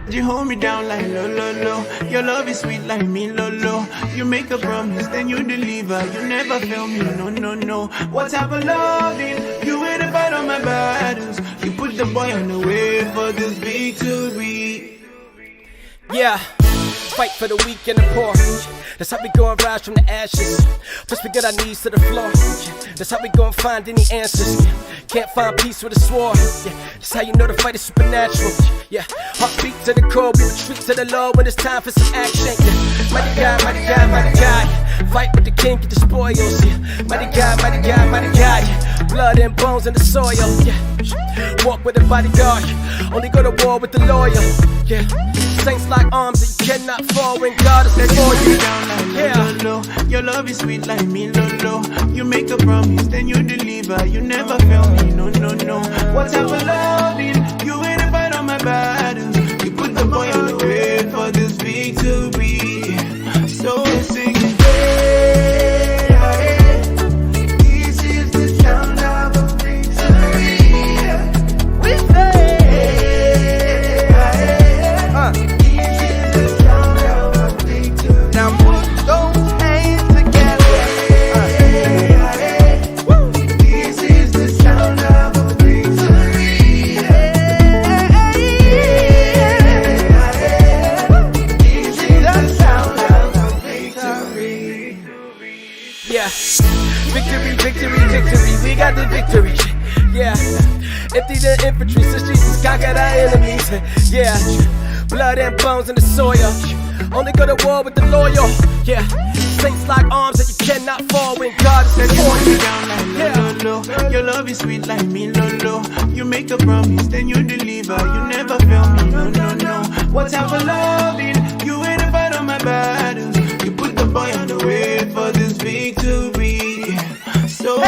You hold me down like lo lo lo. Your love is sweet like me lo lo. You make a promise, then you deliver. You never fail me, no no no. What type of loving? You ain't about all my battles. You put the boy on the way for this victory. Yeah, fight for the weak and the poor. That's how we gon' rise from the ashes. Plus we get our knees to the floor. That's how we gon' find any answers. Can't find peace with a sword. That's how you know the fight is supernatural. Heartbeat to the core, we retreat to the Lord when it's time for some action. Mighty God, mighty God, mighty God. Fight with the king, get the spoils. Mighty God, mighty God, mighty God. Blood and bones in the soil. Walk with a bodyguard. Only go to war with the loyal. Saints like arms that you cannot fall when God is before you. Your love is sweet like me lo lo. You make a promise, then you deliver. You never fail me, no no no. What type of loving? You ain't about all my battles. You put the boy on the way for this victory. So sing it. This is the sound of a victory. We say. Victory, victory, victory, we got the victory. Empty the infantry, since Jesus conquered our enemies. Blood and bones in the soil. Only go to war with the loyal. Saints like arms that you cannot fall when God is before you. Your love is sweet like me lo lo. You make a promise, then you deliver. You never fail me, no no no. What type of loving? You ain't about all my battles. You put the boy on the way for this victory. So